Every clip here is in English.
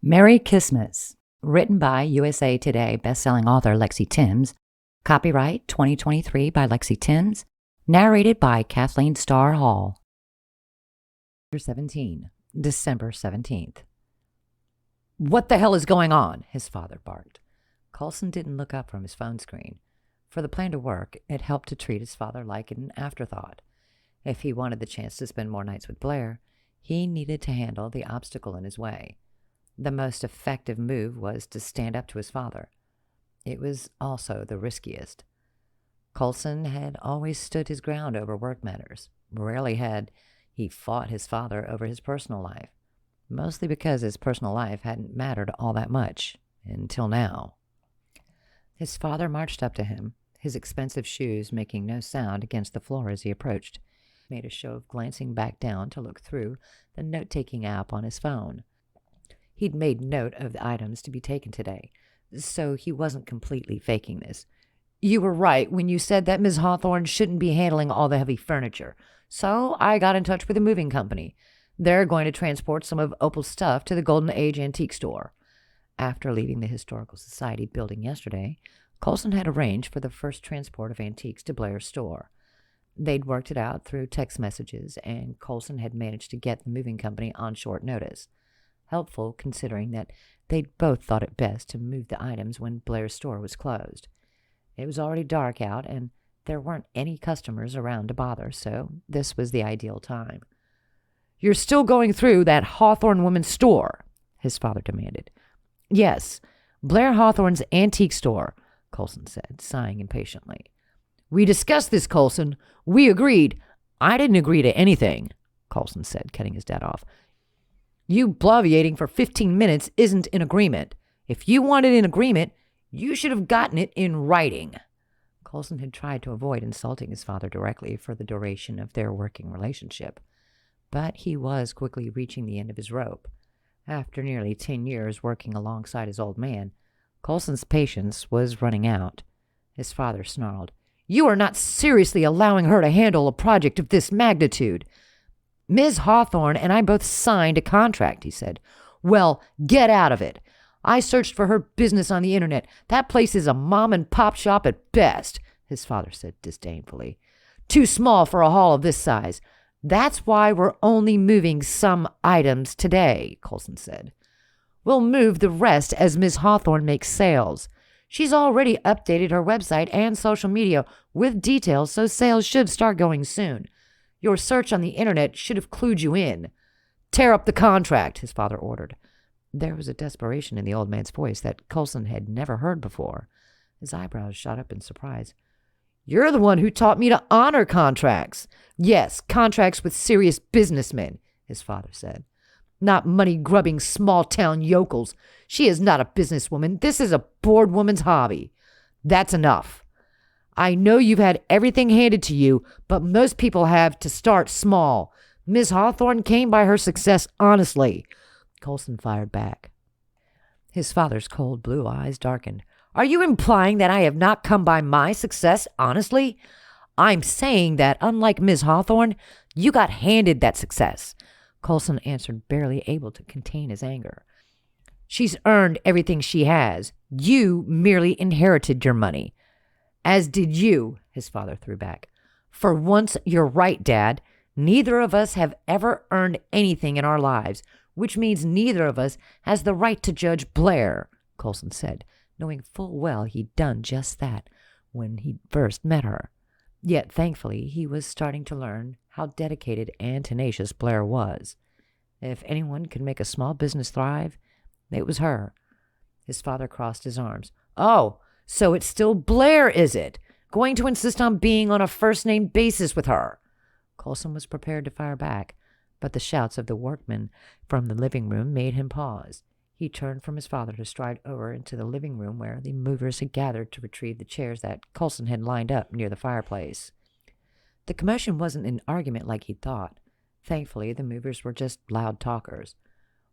Merry Christmas, written by USA Today bestselling author Lexy Timms, copyright 2023 by Lexy Timms, narrated by Kathleen Starr Hall. Chapter 17, December 17th. "What the hell is going on?" his father barked. Coulson didn't look up from his phone screen. For the plan to work, it helped to treat his father like an afterthought. If he wanted the chance to spend more nights with Blair, he needed to handle the obstacle in his way. The most effective move was to stand up to his father. It was also the riskiest. Coulson had always stood his ground over work matters. Rarely had he fought his father over his personal life, mostly because his personal life hadn't mattered all that much, until now. His father marched up to him, his expensive shoes making no sound against the floor as he approached. He made a show of glancing back down to look through the note-taking app on his phone. He'd made note of the items to be taken today, so he wasn't completely faking this. "You were right when you said that Ms. Hawthorne shouldn't be handling all the heavy furniture. So I got in touch with a moving company. They're going to transport some of Opal's stuff to the Golden Age antique store." After leaving the Historical Society building yesterday, Coulson had arranged for the first transport of antiques to Blair's store. They'd worked it out through text messages, and Coulson had managed to get the moving company on short notice. Helpful, considering that they'd both thought it best to move the items when Blair's store was closed. It was already dark out, and there weren't any customers around to bother, so this was the ideal time. "You're still going through that Hawthorne woman's store?" his father demanded. "Yes, Blair Hawthorne's antique store," Coulson said, sighing impatiently. "We discussed this, Coulson. We agreed." "I didn't agree to anything," Coulson said, cutting his dad off. "You bloviating for 15 minutes isn't an agreement. If you wanted an agreement, you should have gotten it in writing." Coulson had tried to avoid insulting his father directly for the duration of their working relationship, but he was quickly reaching the end of his rope. After nearly 10 years working alongside his old man, Coulson's patience was running out. His father snarled, "You are not seriously allowing her to handle a project of this magnitude." "Ms. Hawthorne and I both signed a contract," he said. "Well, get out of it. I searched for her business on the internet. That place is a mom-and-pop shop at best," his father said disdainfully. "Too small for a hall of this size. That's why we're only moving some items today," Coulson said. "We'll move the rest as Ms. Hawthorne makes sales. She's already updated her website and social media with details, so sales should start going soon. Your search on the internet should have clued you in." "Tear up the contract," his father ordered. There was a desperation in the old man's voice that Coulson had never heard before. His eyebrows shot up in surprise. "You're the one who taught me to honor contracts." "Yes, contracts with serious businessmen," his father said. "Not money-grubbing small-town yokels. She is not a businesswoman. This is a bored woman's hobby." "That's enough. I know you've had everything handed to you, but most people have to start small. Miss Hawthorne came by her success honestly," Coulson fired back. His father's cold blue eyes darkened. "Are you implying that I have not come by my success honestly?" "I'm saying that, unlike Miss Hawthorne, you got handed that success," Coulson answered, barely able to contain his anger. "She's earned everything she has. You merely inherited your money." "As did you," his father threw back. "For once, you're right, Dad. Neither of us have ever earned anything in our lives, which means neither of us has the right to judge Blair," Coulson said, knowing full well he'd done just that when he first met her. Yet, thankfully, he was starting to learn how dedicated and tenacious Blair was. If anyone could make a small business thrive, it was her. His father crossed his arms. "Oh, so it's still Blair, is it? Going to insist on being on a first-name basis with her?" Coulson was prepared to fire back, but the shouts of the workmen from the living room made him pause. He turned from his father to stride over into the living room where the movers had gathered to retrieve the chairs that Coulson had lined up near the fireplace. The commotion wasn't an argument like he'd thought. Thankfully, the movers were just loud talkers.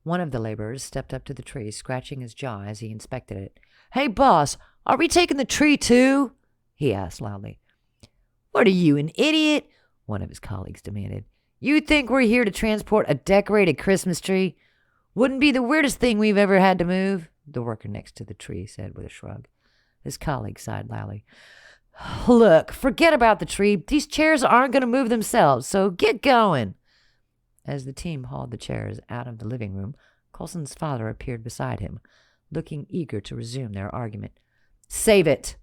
One of the laborers stepped up to the tree, scratching his jaw as he inspected it. "Hey, boss, are we taking the tree too?" he asked loudly. "What are you, an idiot?" one of his colleagues demanded. "You think we're here to transport a decorated Christmas tree? Wouldn't be the weirdest thing we've ever had to move, the worker next to the tree said with a shrug. His colleague sighed loudly. Look, forget about the tree. These chairs aren't going to move themselves, so get going. As the team hauled the chairs out of the living room, Coulson's father appeared beside him, looking eager to resume their argument. Save it,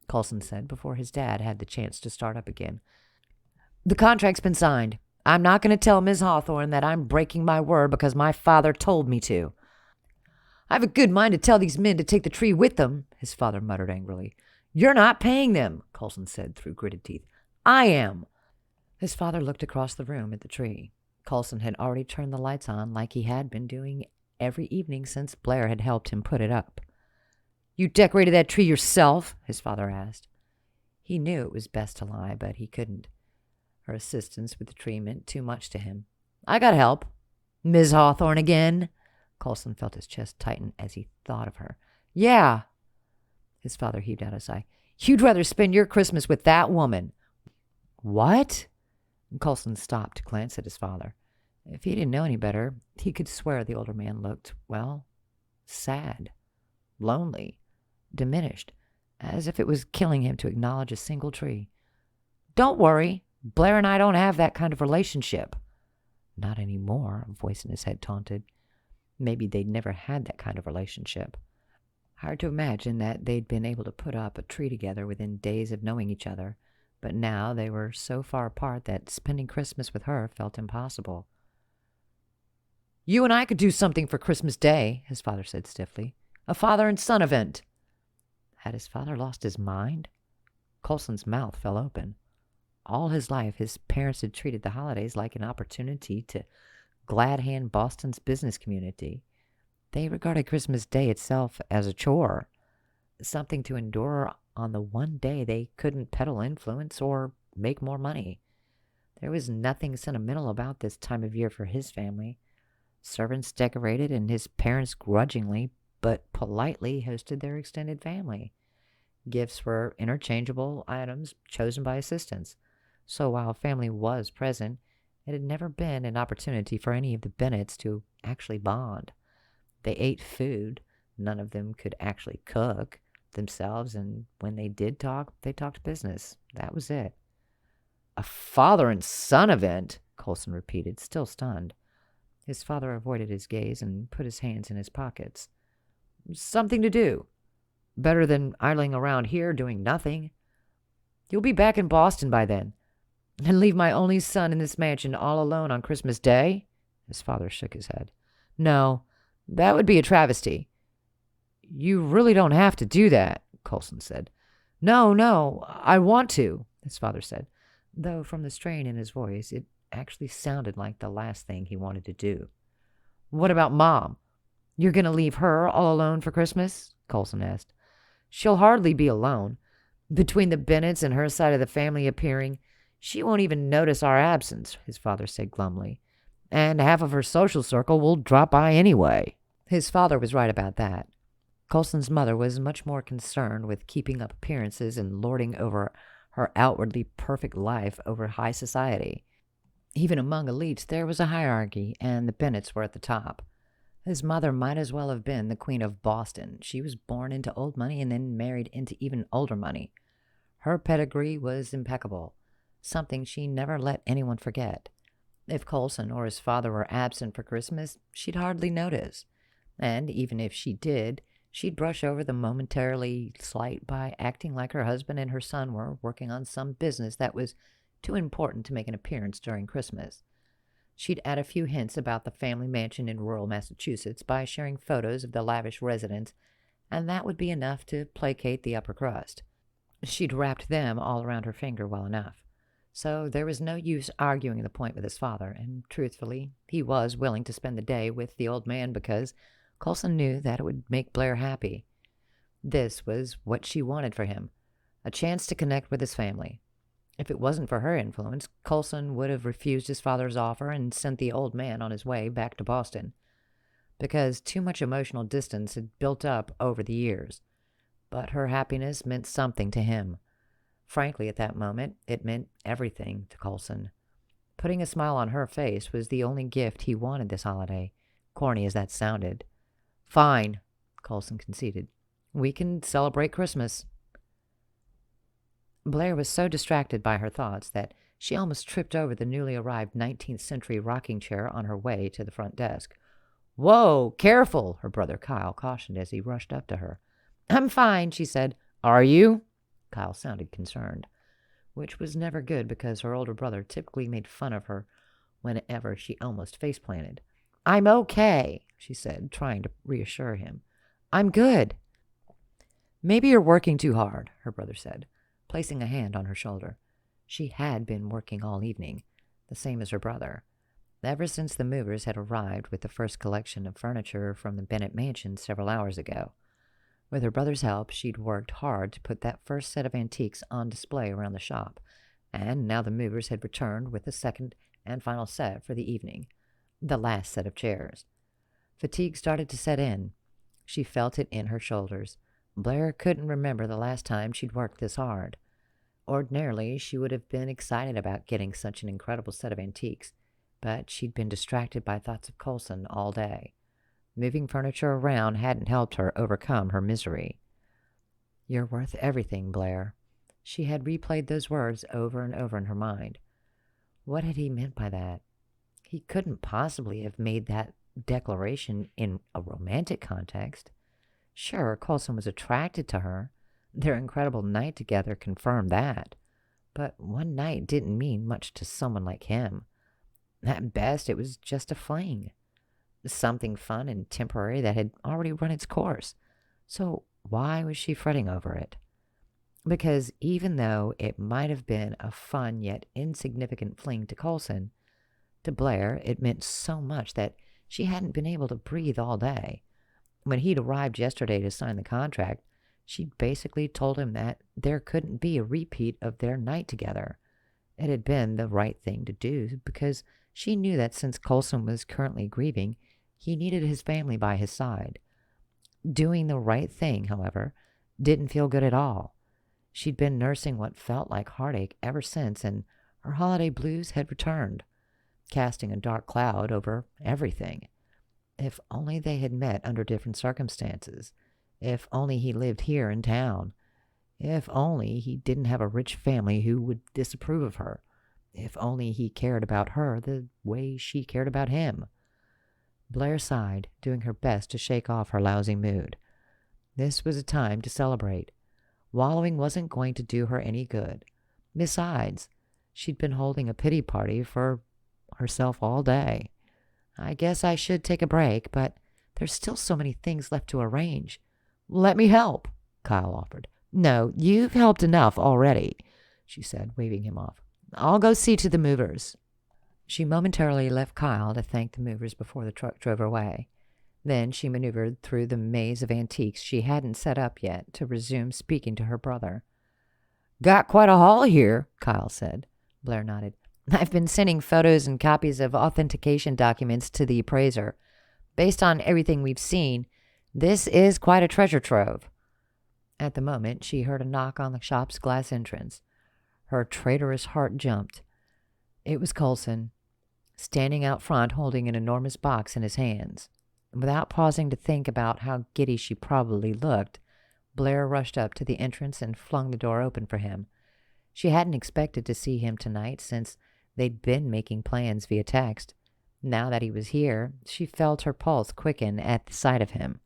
Coulson said before his dad had the chance to start up again. The contract's been signed. I'm not going to tell Ms. Hawthorne that I'm breaking my word because my father told me to. I have a good mind to tell these men to take the tree with them, his father muttered angrily. You're not paying them, Coulson said through gritted teeth. I am. His father looked across the room at the tree. Coulson had already turned the lights on like he had been doing every evening since Blair had helped him put it up. You decorated that tree yourself? His father asked. He knew it was best to lie, but he couldn't. Her assistance with the tree meant too much to him. I got help. Ms. Hawthorne again? Coulson felt his chest tighten as he thought of her. Yeah. His father heaved out a sigh. You'd rather spend your Christmas with that woman. What? Coulson stopped to glance at his father. If he didn't know any better, he could swear the older man looked, well, sad, lonely, diminished, as if it was killing him to acknowledge a single tree. Don't worry. Blair and I don't have that kind of relationship. Not anymore, a voice in his head taunted. Maybe they'd never had that kind of relationship. Hard to imagine that they'd been able to put up a tree together within days of knowing each other, but now they were so far apart that spending Christmas with her felt impossible. You and I could do something for Christmas Day, his father said stiffly. A father and son event. Had his father lost his mind? Coulson's mouth fell open. All his life, his parents had treated the holidays like an opportunity to glad hand Boston's business community. They regarded Christmas Day itself as a chore, something to endure on the one day they couldn't peddle influence or make more money. There was nothing sentimental about this time of year for his family. Servants decorated, and his parents grudgingly but politely hosted their extended family. Gifts were interchangeable items chosen by assistants. So while family was present, it had never been an opportunity for any of the Bennetts to actually bond. They ate food. None of them could actually cook themselves, and when they did talk, they talked business. That was it. A father and son event, Coulson repeated, still stunned. His father avoided his gaze and put his hands in his pockets. Something to do. Better than idling around here doing nothing. You'll be back in Boston by then. And leave my only son in this mansion all alone on Christmas Day? His father shook his head. No, that would be a travesty. You really don't have to do that, Coulson said. No, I want to, his father said, though from the strain in his voice, it actually sounded like the last thing he wanted to do. What about Mom? You're going to leave her all alone for Christmas? Coulson asked. She'll hardly be alone. Between the Bennetts and her side of the family appearing, she won't even notice our absence, his father said glumly. And half of her social circle will drop by anyway. His father was right about that. Coulson's mother was much more concerned with keeping up appearances and lording over her outwardly perfect life over high society. Even among elites, there was a hierarchy, and the Bennetts were at the top. His mother might as well have been the Queen of Boston. She was born into old money and then married into even older money. Her pedigree was impeccable, something she never let anyone forget. If Coulson or his father were absent for Christmas, she'd hardly notice. And even if she did, she'd brush over the momentarily slight by acting like her husband and her son were working on some business that was too important to make an appearance during Christmas. She'd add a few hints about the family mansion in rural Massachusetts by sharing photos of the lavish residence, and that would be enough to placate the upper crust. She'd wrapped them all around her finger well enough. So there was no use arguing the point with his father, and truthfully, he was willing to spend the day with the old man because Coulson knew that it would make Blair happy. This was what she wanted for him, a chance to connect with his family. If it wasn't for her influence, Coulson would have refused his father's offer and sent the old man on his way back to Boston, because too much emotional distance had built up over the years. But her happiness meant something to him. Frankly, at that moment, it meant everything to Coulson. Putting a smile on her face was the only gift he wanted this holiday. corny as that sounded. Fine, Coulson conceded. We can celebrate Christmas. Blair was so distracted by her thoughts that she almost tripped over the newly arrived 19th century rocking chair on her way to the front desk. Whoa, careful, her brother Kyle cautioned as he rushed up to her. I'm fine, she said. Are you? Kyle sounded concerned, which was never good because her older brother typically made fun of her whenever she almost face-planted. I'm okay, she said, trying to reassure him. I'm good. Maybe you're working too hard, her brother said, placing a hand on her shoulder. She had been working all evening, the same as her brother, ever since the movers had arrived with the first collection of furniture from the Bennett mansion several hours ago. With her brother's help, she'd worked hard to put that first set of antiques on display around the shop, and now the movers had returned with the second and final set for the evening, the last set of chairs. Fatigue started to set in. She felt it in her shoulders. Blair couldn't remember the last time she'd worked this hard. Ordinarily, she would have been excited about getting such an incredible set of antiques, but she'd been distracted by thoughts of Coulson all day. Moving furniture around hadn't helped her overcome her misery. You're worth everything, Blair. She had replayed those words over and over in her mind. What had he meant by that? He couldn't possibly have made that declaration in a romantic context. Sure, Coulson was attracted to her. Their incredible night together confirmed that. But one night didn't mean much to someone like him. At best, it was just a fling. Something fun and temporary that had already run its course. So why was she fretting over it? Because even though it might have been a fun yet insignificant fling to Coulson, to Blair it meant so much that she hadn't been able to breathe all day. When he'd arrived yesterday to sign the contract, she'd basically told him that there couldn't be a repeat of their night together. It had been the right thing to do because she knew that since Coulson was currently grieving, he needed his family by his side. Doing the right thing, however, didn't feel good at all. She'd been nursing what felt like heartache ever since, and her holiday blues had returned, casting a dark cloud over everything. If only they had met under different circumstances. If only he lived here in town. If only he didn't have a rich family who would disapprove of her. If only he cared about her the way she cared about him. Blair sighed, doing her best to shake off her lousy mood. This was a time to celebrate. Wallowing wasn't going to do her any good. Besides, she'd been holding a pity party for herself all day. I guess I should take a break, but there's still so many things left to arrange. Let me help, Kyle offered. No, you've helped enough already, she said, waving him off. I'll go see to the movers. She momentarily left Kyle to thank the movers before the truck drove away. Then she maneuvered through the maze of antiques she hadn't set up yet to resume speaking to her brother. Got quite a haul here, Kyle said. Blair nodded. I've been sending photos and copies of authentication documents to the appraiser. Based on everything we've seen, this is quite a treasure trove. At the moment, she heard a knock on the shop's glass entrance. Her traitorous heart jumped. It was Coulson, standing out front holding an enormous box in his hands. Without pausing to think about how giddy she probably looked, Blair rushed up to the entrance and flung the door open for him. She hadn't expected to see him tonight since they'd been making plans via text. Now that he was here, she felt her pulse quicken at the sight of him.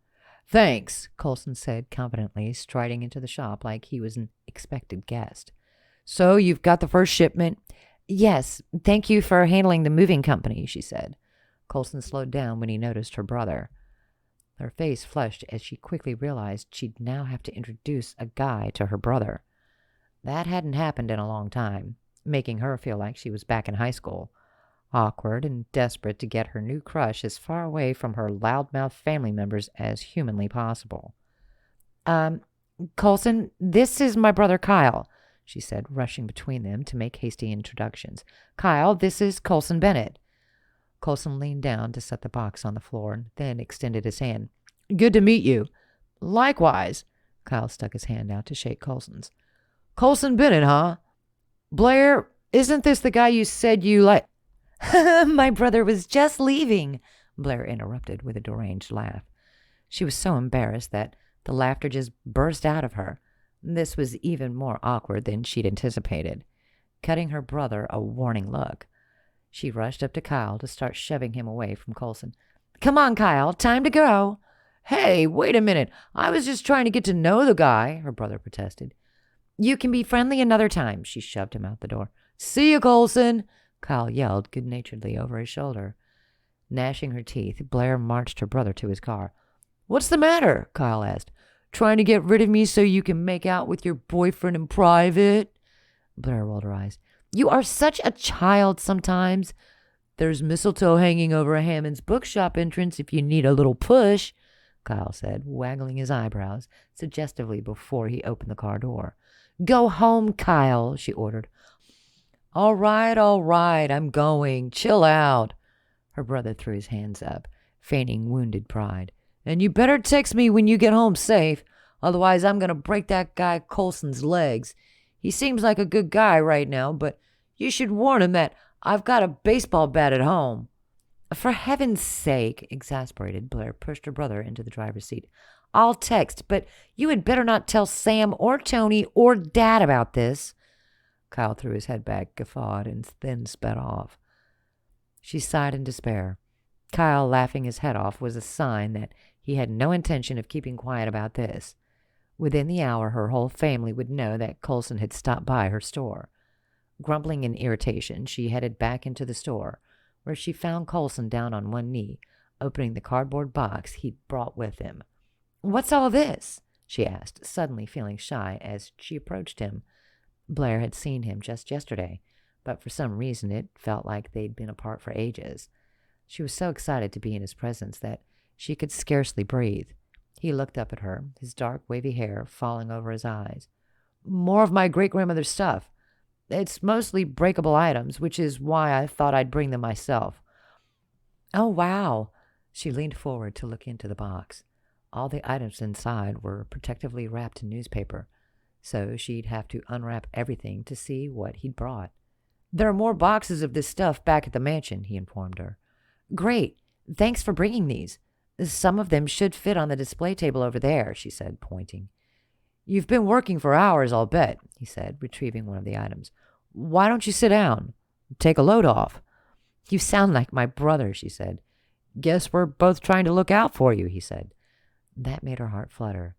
Thanks, Coulson said confidently, striding into the shop like he was an expected guest. So you've got the first shipment? Yes, thank you for handling the moving company, she said. Coulson slowed down when he noticed her brother. Her face flushed as she quickly realized she'd now have to introduce a guy to her brother. That hadn't happened in a long time, making her feel like she was back in high school, awkward and desperate to get her new crush as far away from her loudmouth family members as humanly possible. Coulson, this is my brother Kyle, she said, rushing between them to make hasty introductions. Kyle, this is Coulson Bennett. Coulson leaned down to set the box on the floor and then extended his hand. Good to meet you. Likewise. Kyle stuck his hand out to shake Coulson's. Coulson Bennett, huh? Blair, isn't this the guy you said you like? My brother was just leaving, Blair interrupted with a deranged laugh. She was so embarrassed that the laughter just burst out of her. This was even more awkward than she'd anticipated, cutting her brother a warning look. She rushed up to Kyle to start shoving him away from Coulson. "Come on, Kyle, time to go." "Hey, wait a minute. I was just trying to get to know the guy," her brother protested. "You can be friendly another time." She shoved him out the door. "See you, Coulson," Kyle yelled good-naturedly over his shoulder. Gnashing her teeth, Blair marched her brother to his car. "What's the matter?" Kyle asked. "Trying to get rid of me so you can make out with your boyfriend in private?" Blair rolled her eyes. "You are such a child sometimes. There's mistletoe hanging over Hammond's bookshop entrance if you need a little push," Kyle said, waggling his eyebrows suggestively before he opened the car door. "Go home, Kyle," she ordered. All right, I'm going. Chill out." Her brother threw his hands up, feigning wounded pride. "And you better text me when you get home safe. Otherwise, I'm going to break that guy Coulson's legs. He seems like a good guy right now, but you should warn him that I've got a baseball bat at home." "For heaven's sake," exasperated, Blair pushed her brother into the driver's seat. "I'll text, but you had better not tell Sam or Tony or Dad about this." Kyle threw his head back, guffawed, and then sped off. She sighed in despair. Kyle laughing his head off was a sign that he had no intention of keeping quiet about this. Within the hour, her whole family would know that Coulson had stopped by her store. Grumbling in irritation, she headed back into the store, where she found Coulson down on one knee, opening the cardboard box he'd brought with him. "What's all this?" she asked, suddenly feeling shy as she approached him. Blair had seen him just yesterday, but for some reason it felt like they'd been apart for ages. She was so excited to be in his presence that she could scarcely breathe. He looked up at her, his dark, wavy hair falling over his eyes. "More of my great-grandmother's stuff. It's mostly breakable items, which is why I thought I'd bring them myself." "Oh, wow." She leaned forward to look into the box. All the items inside were protectively wrapped in newspaper, so she'd have to unwrap everything to see what he'd brought. "There are more boxes of this stuff back at the mansion," he informed her. "Great. Thanks for bringing these. Some of them should fit on the display table over there," she said, pointing. "You've been working for hours, I'll bet," he said, retrieving one of the items. "Why don't you sit down? Take a load off." "You sound like my brother," she said. "Guess we're both trying to look out for you," he said. That made her heart flutter.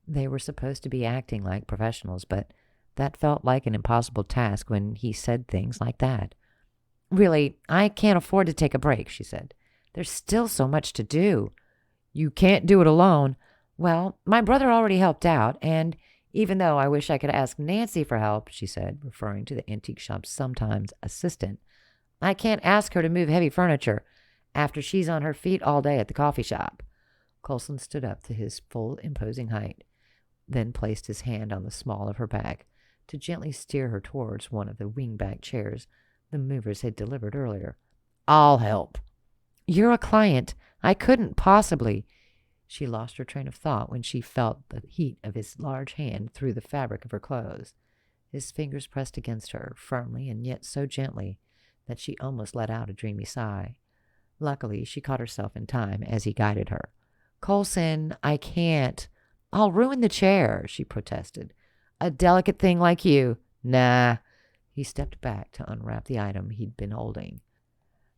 They were supposed to be acting like professionals, but that felt like an impossible task when he said things like that. "Really, I can't afford to take a break," she said. "There's still so much to do." "You can't do it alone." "Well, my brother already helped out, and even though I wish I could ask Nancy for help," she said, referring to the antique shop's sometimes assistant, "I can't ask her to move heavy furniture after she's on her feet all day at the coffee shop." Coulson stood up to his full imposing height, then placed his hand on the small of her back to gently steer her towards one of the wing-back chairs the movers had delivered earlier. "I'll help." "You're a client. I couldn't possibly." She lost her train of thought when she felt the heat of his large hand through the fabric of her clothes. His fingers pressed against her, firmly and yet so gently that she almost let out a dreamy sigh. Luckily, she caught herself in time as he guided her. "Coulson, I can't. I'll ruin the chair," she protested. "A delicate thing like you." "Nah." He stepped back to unwrap the item he'd been holding.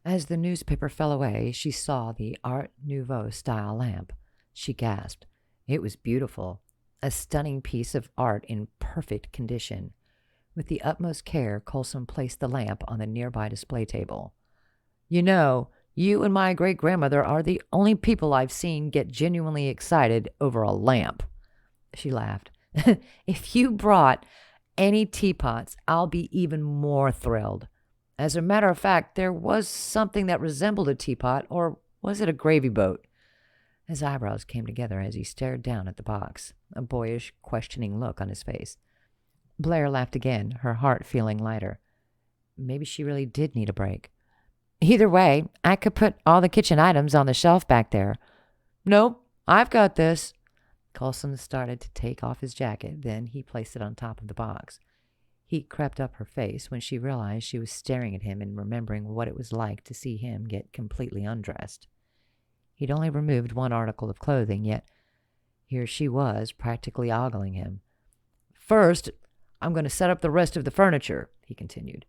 As the newspaper fell away, she saw the Art Nouveau-style lamp. She gasped. It was beautiful, a stunning piece of art in perfect condition. With the utmost care, Coulson placed the lamp on the nearby display table. "You know, you and my great-grandmother are the only people I've seen get genuinely excited over a lamp." She laughed. "If you brought any teapots, I'll be even more thrilled. As a matter of fact, there was something that resembled a teapot, or was it a gravy boat?" His eyebrows came together as he stared down at the box, a boyish, questioning look on his face. Blair laughed again, her heart feeling lighter. Maybe she really did need a break. "Either way, I could put all the kitchen items on the shelf back there." "Nope, I've got this." Coulson started to take off his jacket, then he placed it on top of the box. Heat crept up her face when she realized she was staring at him and remembering what it was like to see him get completely undressed. He'd only removed one article of clothing, yet here she was, practically ogling him. "First, I'm going to set up the rest of the furniture," he continued.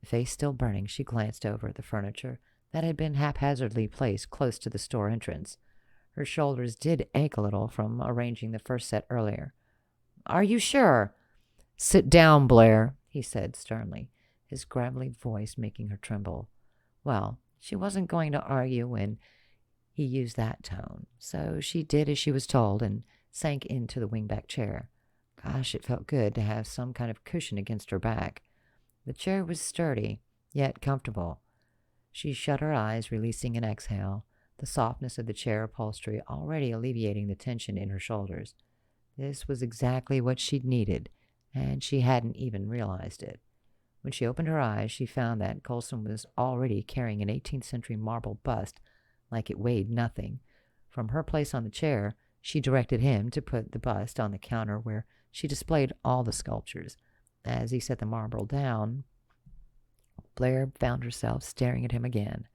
Face still burning, she glanced over at the furniture that had been haphazardly placed close to the store entrance. Her shoulders did ache a little from arranging the first set earlier. "Are you sure?" "Sit down, Blair," he said sternly, his gravelly voice making her tremble. Well, she wasn't going to argue when he used that tone, so she did as she was told and sank into the wingback chair. Gosh, it felt good to have some kind of cushion against her back. The chair was sturdy, yet comfortable. She shut her eyes, releasing an exhale, the softness of the chair upholstery already alleviating the tension in her shoulders. This was exactly what she'd needed, and she hadn't even realized it. When she opened her eyes, she found that Coulson was already carrying an 18th century marble bust like it weighed nothing. From her place on the chair, she directed him to put the bust on the counter where she displayed all the sculptures. As he set the marble down, Blair found herself staring at him again.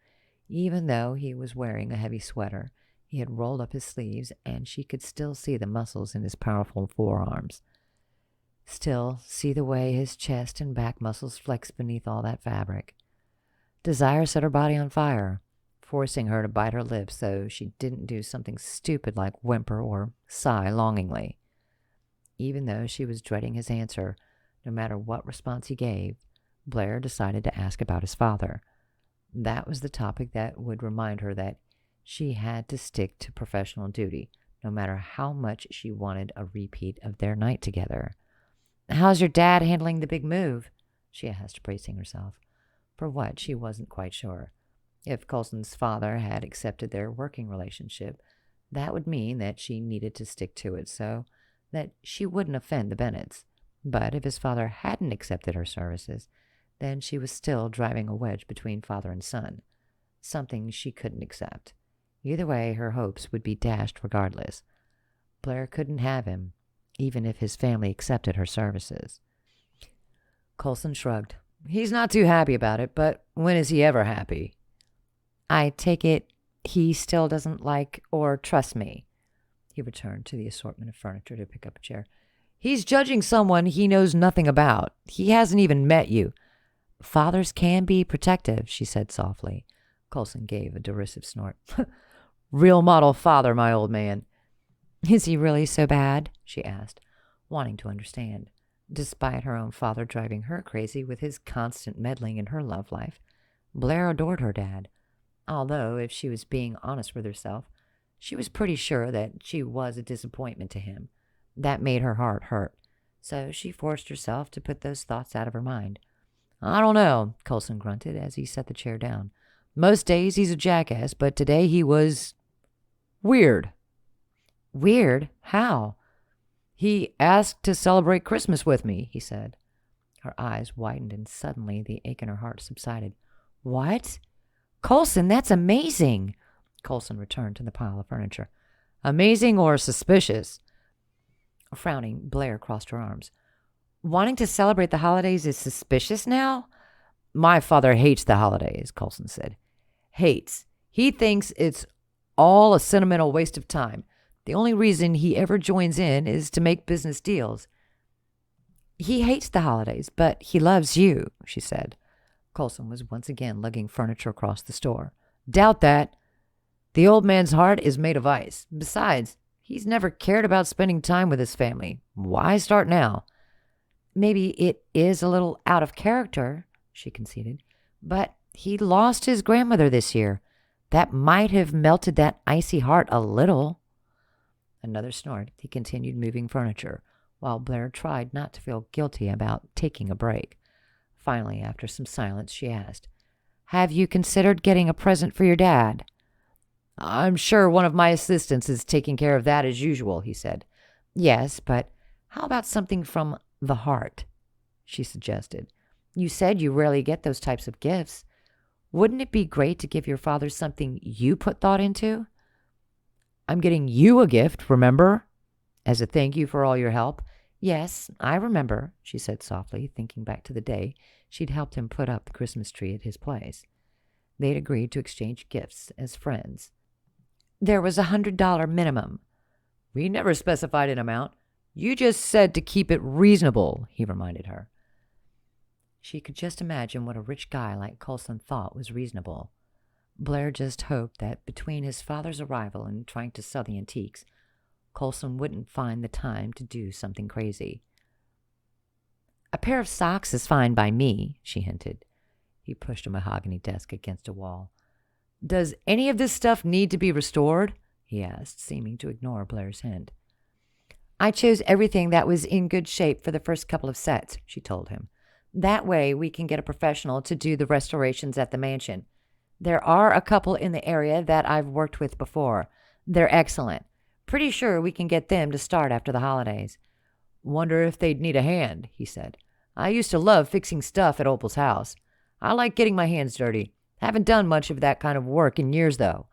Even though he was wearing a heavy sweater, he had rolled up his sleeves, and she could still see the muscles in his powerful forearms. Still see the way his chest and back muscles flexed beneath all that fabric. Desire set her body on fire, forcing her to bite her lips so she didn't do something stupid like whimper or sigh longingly. Even though she was dreading his answer, no matter what response he gave, Blair decided to ask about his father. That was the topic that would remind her that she had to stick to professional duty, no matter how much she wanted a repeat of their night together. "How's your dad handling the big move?" she asked, bracing herself. For what, she wasn't quite sure. If Coulson's father had accepted their working relationship, that would mean that she needed to stick to it so that she wouldn't offend the Bennets. But if his father hadn't accepted her services, then she was still driving a wedge between father and son, something she couldn't accept. Either way, her hopes would be dashed regardless. Blair couldn't have him, even if his family accepted her services. Coulson shrugged. "He's not too happy about it, but when is he ever happy?" "I take it he still doesn't like or trust me." He returned to the assortment of furniture to pick up a chair. "He's judging someone he knows nothing about. He hasn't even met you." "Fathers can be protective," she said softly. Coulson gave a derisive snort. "Real model father, my old man." "Is he really so bad?" she asked, wanting to understand. Despite her own father driving her crazy with his constant meddling in her love life, Blair adored her dad. Although, if she was being honest with herself, she was pretty sure that she was a disappointment to him. That made her heart hurt, so she forced herself to put those thoughts out of her mind. "I don't know," Coulson grunted as he set the chair down. "Most days he's a jackass, but today he was weird." "Weird? How?" "He asked to celebrate Christmas with me," he said. Her eyes widened, and suddenly the ache in her heart subsided. "What? Coulson, that's amazing." Coulson returned to the pile of furniture. "Amazing or suspicious?" Frowning, Blair crossed her arms. "Wanting to celebrate the holidays is suspicious now?" "My father hates the holidays," Coulson said. "Hates. He thinks it's all a sentimental waste of time. The only reason he ever joins in is to make business deals." "He hates the holidays, but he loves you," she said. Coulson was once again lugging furniture across the store. "Doubt that. The old man's heart is made of ice. Besides, he's never cared about spending time with his family. Why start now?" "Maybe it is a little out of character," she conceded, "but he lost his grandmother this year. That might have melted that icy heart a little." Another snort. He continued moving furniture, while Blair tried not to feel guilty about taking a break. Finally, after some silence, she asked, "Have you considered getting a present for your dad?" "I'm sure one of my assistants is taking care of that as usual," he said. "Yes, but how about something from the heart?" she suggested. "You said you rarely get those types of gifts. Wouldn't it be great to give your father something you put thought into?" "I'm getting you a gift, remember? As a thank you for all your help." "Yes, I remember," she said softly, thinking back to the day she'd helped him put up the Christmas tree at his place. They'd agreed to exchange gifts as friends. There was $100 minimum. We never specified an amount. You just said to keep it reasonable, he reminded her. She could just imagine what a rich guy like Coulson thought was reasonable. Blair just hoped that between his father's arrival and trying to sell the antiques, Coulson wouldn't find the time to do something crazy. A pair of socks is fine by me, she hinted. He pushed a mahogany desk against a wall. Does any of this stuff need to be restored? He asked, seeming to ignore Blair's hint. I chose everything that was in good shape for the first couple of sets, she told him. That way we can get a professional to do the restorations at the mansion. There are a couple in the area that I've worked with before. They're excellent. Pretty sure we can get them to start after the holidays. Wonder if they'd need a hand, he said. I used to love fixing stuff at Opal's house. I like getting my hands dirty. Haven't done much of that kind of work in years, though.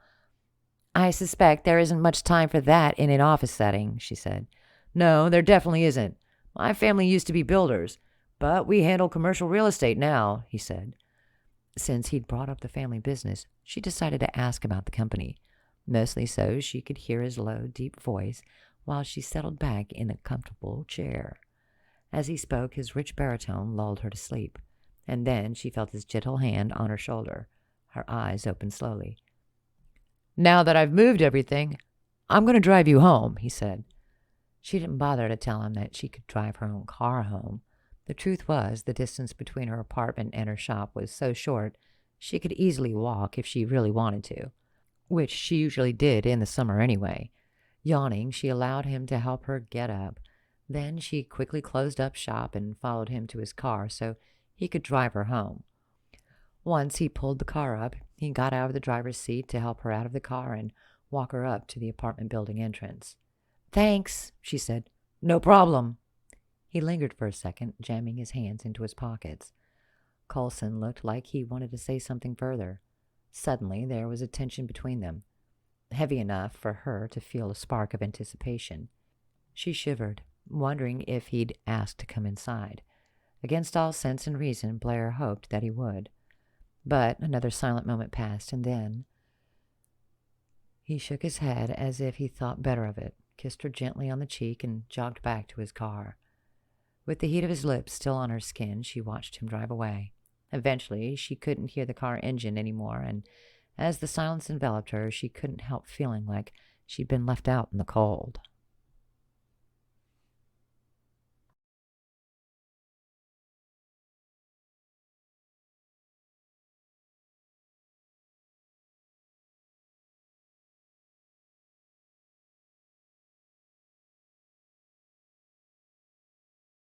I suspect there isn't much time for that in an office setting, she said. No, there definitely isn't. My family used to be builders, but we handle commercial real estate now, he said. Since he'd brought up the family business, she decided to ask about the company, mostly so she could hear his low, deep voice while she settled back in a comfortable chair. As he spoke, his rich baritone lulled her to sleep, and then she felt his gentle hand on her shoulder. Her eyes opened slowly. Now that I've moved everything, I'm going to drive you home, he said. She didn't bother to tell him that she could drive her own car home. The truth was, the distance between her apartment and her shop was so short, she could easily walk if she really wanted to, which she usually did in the summer anyway. Yawning, she allowed him to help her get up. Then she quickly closed up shop and followed him to his car so he could drive her home. Once he pulled the car up, he got out of the driver's seat to help her out of the car and walk her up to the apartment building entrance. Thanks, she said. No problem. He lingered for a second, jamming his hands into his pockets. Coulson looked like he wanted to say something further. Suddenly, there was a tension between them, heavy enough for her to feel a spark of anticipation. She shivered, wondering if he'd asked to come inside. Against all sense and reason, Blair hoped that he would. But another silent moment passed, and then he shook his head as if he thought better of it, kissed her gently on the cheek, and jogged back to his car. With the heat of his lips still on her skin, she watched him drive away. Eventually, she couldn't hear the car engine anymore, and as the silence enveloped her, she couldn't help feeling like she'd been left out in the cold.